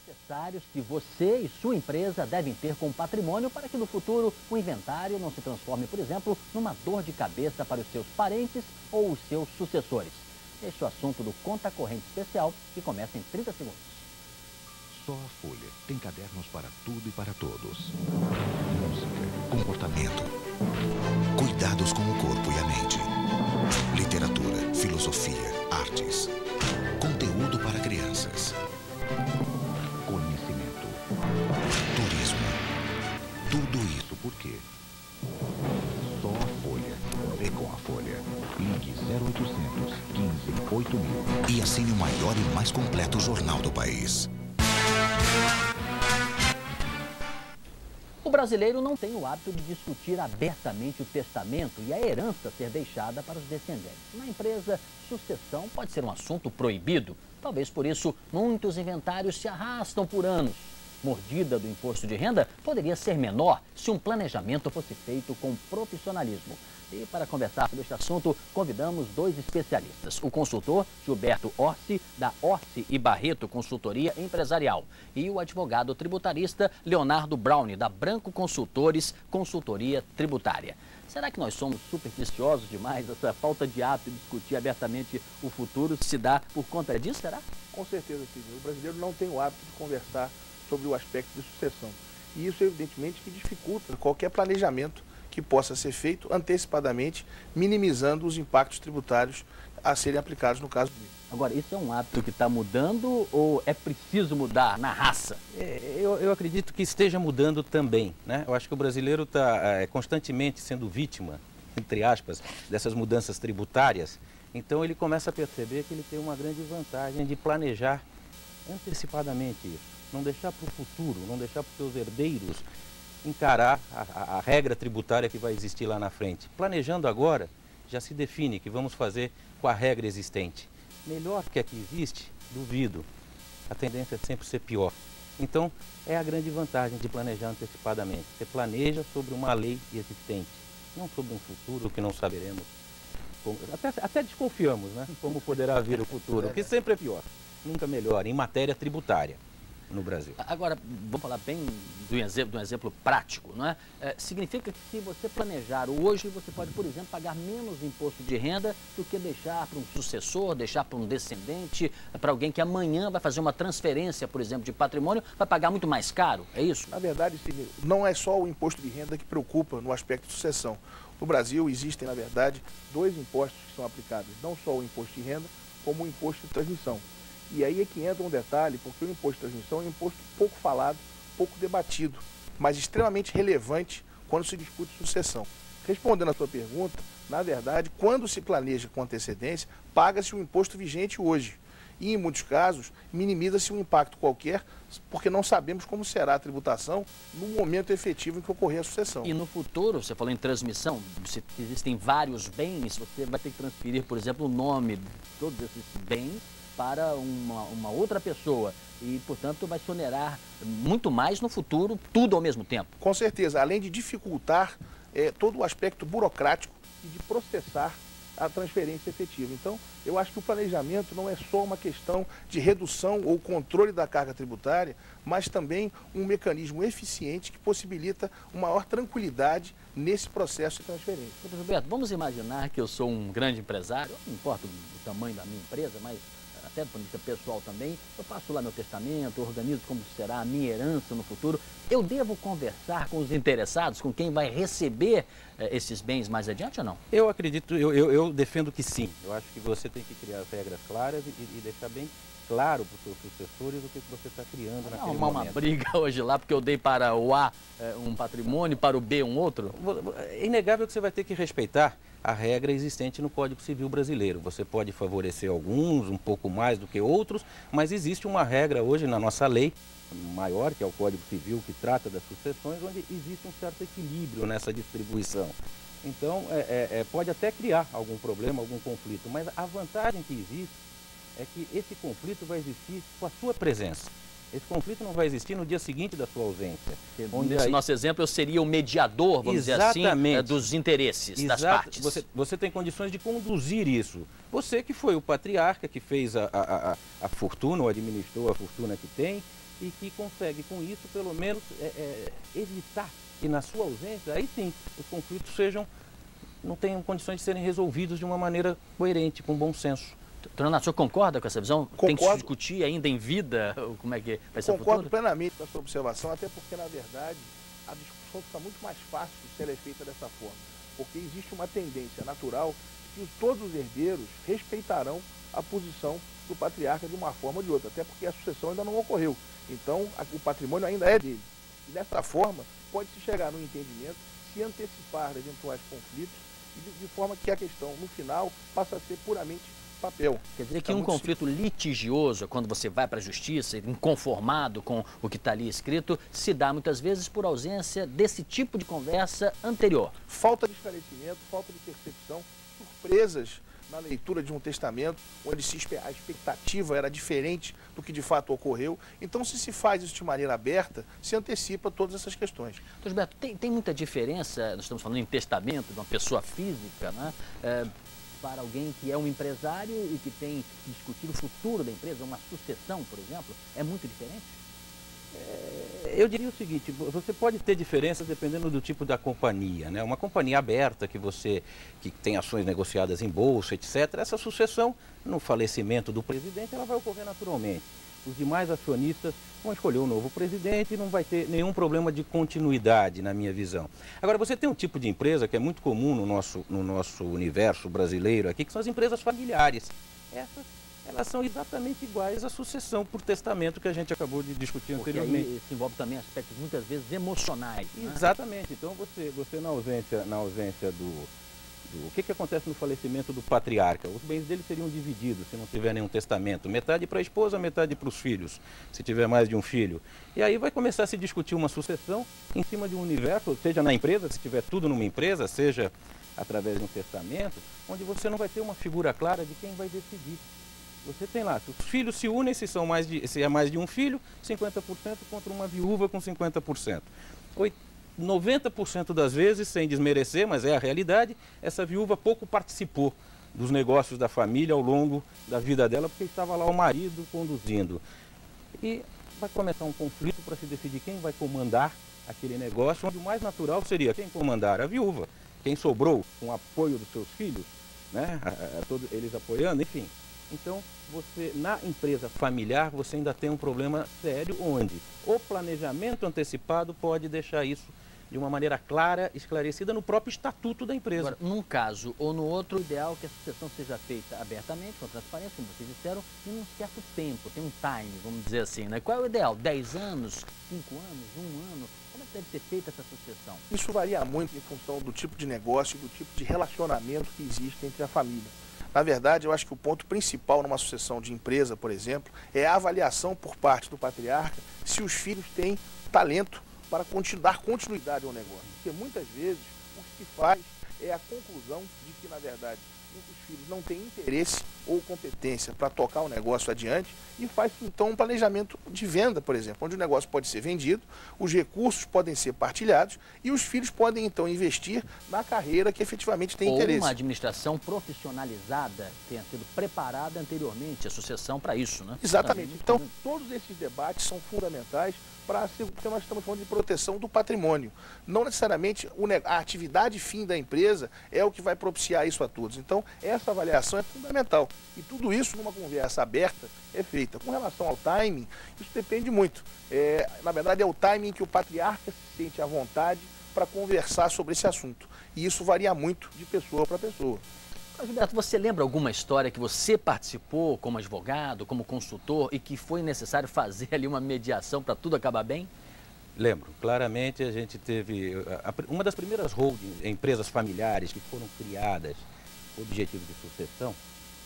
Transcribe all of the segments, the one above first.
necessários que você e sua empresa devem ter com patrimônio para que no futuro o inventário não se transforme, por exemplo, numa dor de cabeça para os seus parentes ou os seus sucessores. Este é o assunto do Conta Corrente Especial, que começa em 30 segundos. Só a Folha tem cadernos para tudo e para todos. Música, comportamento, cuidados com o corpo e a mente, literatura, filosofia, artes, conteúdo para crianças, conhecimento, turismo. Tudo isso por quê? Só a Folha. É com a Folha. Ligue 0800 15 8000 e assine o maior e mais completo jornal do país. O brasileiro não tem o hábito de discutir abertamente o testamento e a herança ser deixada para os descendentes. Na empresa, sucessão pode ser um assunto proibido. Talvez por isso muitos inventários se arrastam por anos. Mordida do imposto de renda poderia ser menor se um planejamento fosse feito com profissionalismo. E para conversar sobre este assunto, convidamos dois especialistas. O consultor Gilberto Orsi, da Orsi e Barreto Consultoria Empresarial. E o advogado tributarista Leonardo Browne, da Branco Consultores Consultoria Tributária. Será que nós somos supersticiosos demais? Essa falta de hábito de discutir abertamente o futuro se dá por conta disso, será? Com certeza, Sidney. O brasileiro não tem o hábito de conversar sobre o aspecto de sucessão. E isso, evidentemente, que dificulta qualquer planejamento que possa ser feito antecipadamente, minimizando os impactos tributários a serem aplicados no caso dele. Agora, isso é um hábito que está mudando ou é preciso mudar na raça? Eu acredito que esteja mudando também, né? Eu acho que o brasileiro está constantemente sendo vítima, entre aspas, dessas mudanças tributárias. Então ele começa a perceber que ele tem uma grande vantagem de planejar antecipadamente isso. Não deixar para o futuro, não deixar para os seus herdeiros encarar a regra tributária que vai existir lá na frente. Planejando agora, já se define que vamos fazer com a regra existente. Melhor que a que existe, duvido. A tendência é sempre ser pior. Então, é a grande vantagem de planejar antecipadamente. Você planeja sobre uma lei existente, não sobre um futuro que não saberemos. Até desconfiamos, né? Como poderá vir o futuro, o que sempre é pior. Nunca melhor, em matéria tributária no Brasil. Agora, vamos falar bem de um exemplo prático, não é? Significa que se você planejar hoje, você pode, por exemplo, pagar menos imposto de renda do que deixar para um sucessor, deixar para um descendente, para alguém que amanhã vai fazer uma transferência, por exemplo, de patrimônio, vai pagar muito mais caro, é isso? Na verdade, não é só o imposto de renda que preocupa no aspecto de sucessão. No Brasil existem, na verdade, dois impostos que são aplicados, não só o imposto de renda, como o imposto de transmissão. E aí é que entra um detalhe, porque o imposto de transmissão é um imposto pouco falado, pouco debatido, mas extremamente relevante quando se discute sucessão. Respondendo à sua pergunta, na verdade, quando se planeja com antecedência, paga-se o imposto vigente hoje. E, em muitos casos, minimiza-se um impacto qualquer, porque não sabemos como será a tributação no momento efetivo em que ocorrer a sucessão. E no futuro, você falou em transmissão, se existem vários bens, você vai ter que transferir, por exemplo, o nome de todos esses bens para uma outra pessoa e, portanto, vai se onerar muito mais no futuro, tudo ao mesmo tempo. Com certeza, além de dificultar todo o aspecto burocrático e de processar a transferência efetiva. Então, eu acho que o planejamento não é só uma questão de redução ou controle da carga tributária, mas também um mecanismo eficiente que possibilita uma maior tranquilidade nesse processo de transferência. Doutor Gilberto, vamos imaginar que eu sou um grande empresário, não importa o tamanho da minha empresa, mas até do ponto de vista pessoal também, eu faço lá meu testamento, organizo como será a minha herança no futuro. Eu devo conversar com os interessados, com quem vai receber esses bens mais adiante ou não? Eu acredito, eu defendo que sim. Eu acho que você tem que criar regras claras e deixar bem claro para os seus sucessores o que você está criando naquele momento. Não, uma briga hoje lá, porque eu dei para o A um patrimônio, para o B um outro? É inegável que você vai ter que respeitar a regra existente no Código Civil brasileiro. Você pode favorecer alguns, um pouco mais do que outros, mas existe uma regra hoje na nossa lei maior, que é o Código Civil, que trata das sucessões, onde existe um certo equilíbrio nessa distribuição. Então, pode até criar algum problema, algum conflito, mas a vantagem que existe é que esse conflito vai existir com a sua presença. Esse conflito não vai existir no dia seguinte da sua ausência. Nesse nosso exemplo, eu seria o mediador, vamos dizer assim, dos interesses das partes. Você tem condições de conduzir isso. Você que foi o patriarca, que fez a fortuna, ou administrou a fortuna que tem, e que consegue com isso pelo menos evitar que na sua ausência, aí sim, os conflitos não tenham condições de serem resolvidos de uma maneira coerente, com bom senso. Doutor Renato, o senhor concorda com essa visão? Concordo. Tem que se discutir ainda em vida como é que vai ser o futuro? Concordo plenamente com a sua observação, até porque, na verdade, a discussão fica muito mais fácil se ela é feita dessa forma. Porque existe uma tendência natural que todos os herdeiros respeitarão a posição do patriarca de uma forma ou de outra, até porque a sucessão ainda não ocorreu. Então, o patrimônio ainda é dele. E dessa forma, pode-se chegar no entendimento, se antecipar eventuais conflitos, de forma que a questão, no final, passa a ser puramente papel. Quer dizer que um conflito litigioso, quando você vai para a justiça, inconformado com o que está ali escrito, se dá muitas vezes por ausência desse tipo de conversa anterior. Falta de esclarecimento, falta de percepção, surpresas na leitura de um testamento, onde a expectativa era diferente do que de fato ocorreu. Então, se faz isso de maneira aberta, se antecipa todas essas questões. Doutor Gilberto, tem muita diferença, nós estamos falando em testamento de uma pessoa física, né? Para alguém que é um empresário e que tem que discutir o futuro da empresa, uma sucessão, por exemplo, é muito diferente? Eu diria o seguinte, você pode ter diferenças dependendo do tipo da companhia, né? Uma companhia aberta que tem ações negociadas em bolsa, etc. Essa sucessão, no falecimento do presidente, ela vai ocorrer naturalmente. Os demais acionistas vão escolher um novo presidente e não vai ter nenhum problema de continuidade, na minha visão. Agora, você tem um tipo de empresa que é muito comum no nosso universo brasileiro aqui, que são as empresas familiares. Essas, elas são exatamente iguais à sucessão por testamento que a gente acabou de discutir anteriormente. Porque aí se envolve também aspectos muitas vezes emocionais. Né? Exatamente. Então, você na ausência o que acontece no falecimento do patriarca? Os bens dele seriam divididos se não tiver nenhum testamento. Metade para a esposa, metade para os filhos, se tiver mais de um filho. E aí vai começar a se discutir uma sucessão em cima de um universo, seja na empresa, se tiver tudo numa empresa, seja através de um testamento, onde você não vai ter uma figura clara de quem vai decidir. Você tem lá, se os filhos se unem, se é mais de um filho, 50% contra uma viúva com 50%. 90% das vezes, sem desmerecer, mas é a realidade, essa viúva pouco participou dos negócios da família ao longo da vida dela, porque estava lá o marido conduzindo. E vai começar um conflito para se decidir quem vai comandar aquele negócio, onde o mais natural seria quem comandar? A viúva. Quem sobrou com o apoio dos seus filhos, né? Todos eles apoiando, enfim. Então, na empresa familiar, você ainda tem um problema sério, onde o planejamento antecipado pode deixar isso de uma maneira clara, esclarecida no próprio estatuto da empresa. Agora, num caso ou no outro, o ideal é que a sucessão seja feita abertamente, com transparência, como vocês disseram, e num certo tempo, tem um time, vamos dizer assim, né? Qual é o ideal? 10 anos, 5 anos, 1 ano? Como é que deve ser feita essa sucessão? Isso varia muito em função do tipo de negócio e do tipo de relacionamento que existe entre a família. Na verdade, eu acho que o ponto principal numa sucessão de empresa, por exemplo, é a avaliação por parte do patriarca se os filhos têm talento para dar continuidade ao negócio. Porque muitas vezes o que se faz é a conclusão de que, na verdade, os filhos não têm interesse ou competência para tocar o negócio adiante e faz então um planejamento de venda, por exemplo, onde o negócio pode ser vendido, os recursos podem ser partilhados e os filhos podem então investir na carreira que efetivamente tem interesse. Ou uma administração profissionalizada tenha sido preparada anteriormente, a sucessão para isso, né? Exatamente. Então, todos esses debates são fundamentais para o que nós estamos falando de proteção do patrimônio. Não necessariamente a atividade fim da empresa é o que vai propiciar isso a todos. Então, essa avaliação é fundamental. E tudo isso, numa conversa aberta, é feita. Com relação ao timing, isso depende muito. Na verdade, é o timing que o patriarca se sente à vontade para conversar sobre esse assunto. E isso varia muito de pessoa para pessoa. Gilberto, você lembra alguma história que você participou como advogado, como consultor e que foi necessário fazer ali uma mediação para tudo acabar bem? Lembro. Claramente a gente teve uma das primeiras holdings, empresas familiares que foram criadas com o objetivo de sucessão,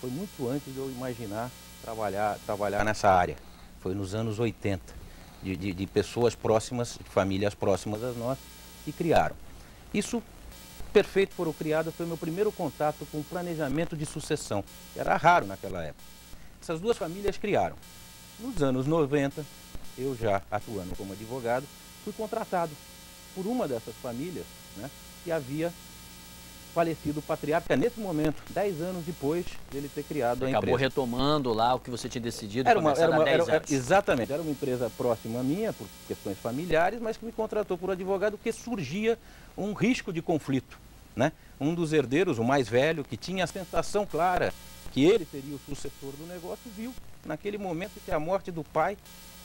foi muito antes de eu imaginar trabalhar nessa área. Foi nos anos 80, de pessoas próximas, de famílias próximas às nossas, que criaram. Isso perfeito foram criadas, foi meu primeiro contato com o planejamento de sucessão, que era raro naquela época. Essas duas famílias criaram. Nos anos 90, eu já atuando como advogado, fui contratado por uma dessas famílias, né, que havia falecido patriarca nesse momento, 10 anos depois dele ter criado a empresa. Acabou retomando lá o que você tinha decidido Era começar há 10 anos. Exatamente, era uma empresa próxima à minha, por questões familiares, mas que me contratou por advogado porque surgia um risco de conflito, né? Um dos herdeiros, o mais velho, que tinha a sensação clara que ele seria o sucessor do negócio, viu naquele momento que a morte do pai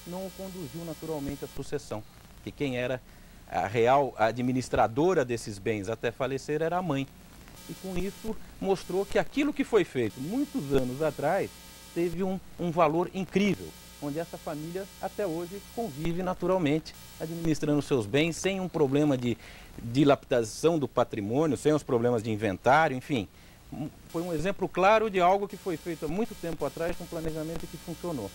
não o conduziu naturalmente à sucessão, que quem era a real administradora desses bens até falecer era a mãe. E com isso mostrou que aquilo que foi feito muitos anos atrás teve um valor incrível, onde essa família até hoje convive naturalmente, administrando seus bens sem um problema de dilapidação do patrimônio, sem os problemas de inventário, enfim. Foi um exemplo claro de algo que foi feito há muito tempo atrás com planejamento que funcionou.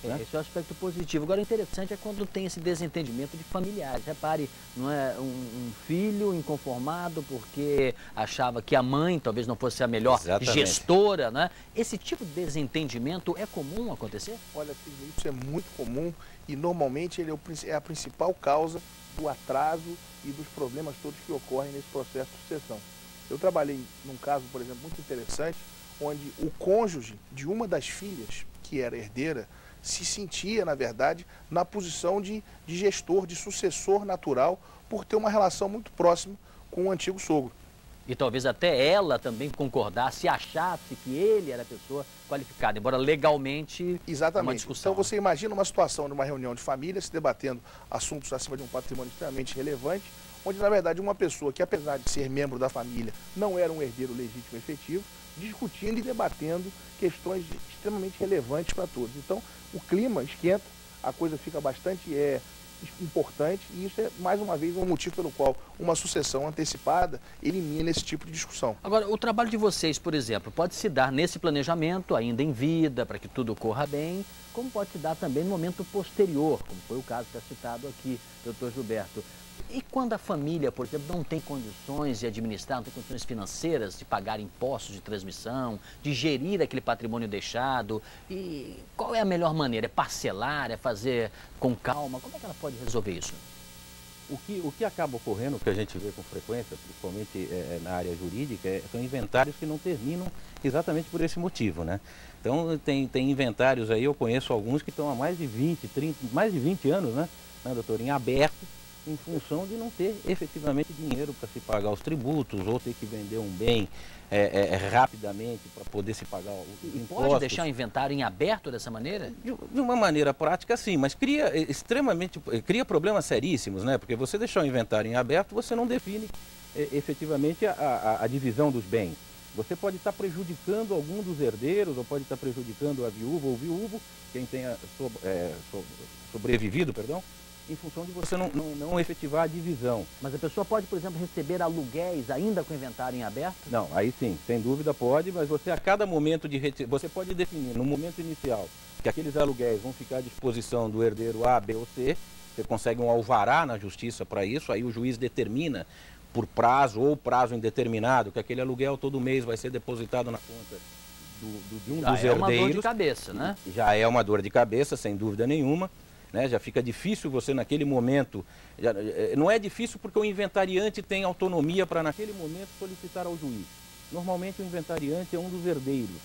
Né? Esse é o aspecto positivo. Agora, o interessante é quando tem esse desentendimento de familiares. Repare, não é um filho inconformado porque achava que a mãe talvez não fosse a melhor gestora, né? Esse tipo de desentendimento é comum acontecer? Olha, isso é muito comum e normalmente ele é a principal causa do atraso e dos problemas todos que ocorrem nesse processo de sucessão. Eu trabalhei num caso, por exemplo, muito interessante, onde o cônjuge de uma das filhas, que era herdeira, se sentia, na verdade, na posição de gestor, de sucessor natural, por ter uma relação muito próxima com o antigo sogro. E talvez até ela também concordasse, achasse que ele era a pessoa qualificada, embora legalmente Exatamente. Uma discussão. Então você imagina uma situação de uma reunião de família, se debatendo assuntos acima de um patrimônio extremamente relevante, onde na verdade uma pessoa que apesar de ser membro da família não era um herdeiro legítimo efetivo, discutindo e debatendo questões extremamente relevantes para todos. Então o clima esquenta, a coisa fica bastante importante e isso é mais uma vez um motivo pelo qual uma sucessão antecipada elimina esse tipo de discussão. Agora, o trabalho de vocês, por exemplo, pode se dar nesse planejamento, ainda em vida, para que tudo corra bem, como pode se dar também no momento posterior, como foi o caso que está citado aqui, doutor Gilberto. E quando a família, por exemplo, não tem condições de administrar, não tem condições financeiras de pagar impostos de transmissão, de gerir aquele patrimônio deixado, e qual é a melhor maneira? É parcelar, é fazer com calma? Como é que ela pode resolver isso? O que acaba ocorrendo, que a gente vê com frequência, principalmente na área jurídica, são inventários que não terminam exatamente por esse motivo, né? Então tem inventários aí, eu conheço alguns que estão há mais de 20 anos, né, doutor, em aberto, em função de não ter efetivamente dinheiro para se pagar os tributos ou ter que vender um bem rapidamente para poder se pagar os impostos. Pode deixar o inventário em aberto dessa maneira? De uma maneira prática, sim, mas cria problemas seríssimos, né? Porque você deixar o inventário em aberto, você não define efetivamente a divisão dos bens. Você pode estar prejudicando algum dos herdeiros, ou pode estar prejudicando a viúva ou o viúvo, quem tenha sobrevivido, perdão, em função de você não efetivar a divisão. Mas a pessoa pode, por exemplo, receber aluguéis ainda com o inventário em aberto? Não, aí sim, sem dúvida pode, mas você a cada momento você pode definir no momento inicial que aqueles aluguéis vão ficar à disposição do herdeiro A, B ou C, você consegue um alvará na justiça para isso, aí o juiz determina por prazo ou prazo indeterminado que aquele aluguel todo mês vai ser depositado na conta de um dos herdeiros. Já é uma dor de cabeça, né? Já é uma dor de cabeça, sem dúvida nenhuma. Né, já fica difícil você naquele momento, não é difícil porque o inventariante tem autonomia para naquele momento solicitar ao juiz. Normalmente o inventariante é um dos herdeiros,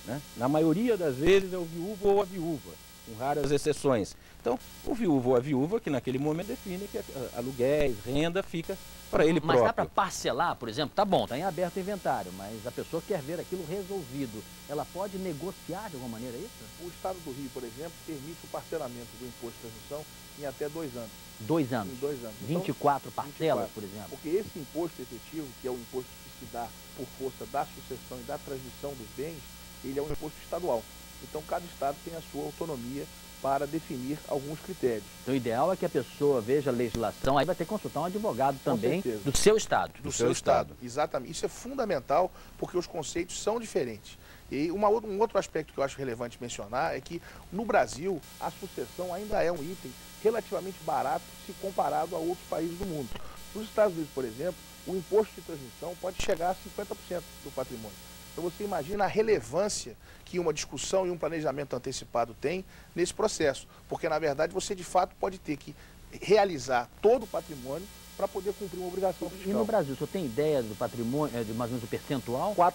né? Na maioria das vezes é o viúvo ou a viúva, com raras exceções. Então o viúvo ou a viúva que naquele momento define que aluguéis, renda fica para ele próprio. Mas dá para parcelar, por exemplo? Tá bom, está em aberto o inventário, mas a pessoa quer ver aquilo resolvido. Ela pode negociar de alguma maneira isso? O Estado do Rio, por exemplo, permite o parcelamento do imposto de transmissão em até 2 anos. 2 anos? Em 2 anos. 24 parcelas, por exemplo? Porque esse imposto efetivo, que é o imposto que se dá por força da sucessão e da transmissão dos bens, ele é um imposto estadual. Então cada estado tem a sua autonomia para definir alguns critérios. Então o ideal é que a pessoa veja a legislação, aí vai ter que consultar um advogado também do seu estado. Do seu estado, exatamente. Isso é fundamental porque os conceitos são diferentes. E um outro aspecto que eu acho relevante mencionar é que no Brasil a sucessão ainda é um item relativamente barato se comparado a outros países do mundo. Nos Estados Unidos, por exemplo, o imposto de transmissão pode chegar a 50% do patrimônio. Então você imagina a relevância que uma discussão e um planejamento antecipado tem nesse processo. Porque, na verdade, você de fato pode ter que realizar todo o patrimônio para poder cumprir uma obrigação fiscal. E no Brasil, o senhor tem ideia do patrimônio, de mais ou menos o percentual? 4%.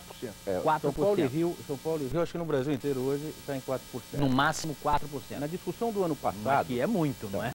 4%. São Paulo e Rio, acho que no Brasil inteiro hoje está em 4%. No máximo 4%. Na discussão do ano passado... Que é muito, não é?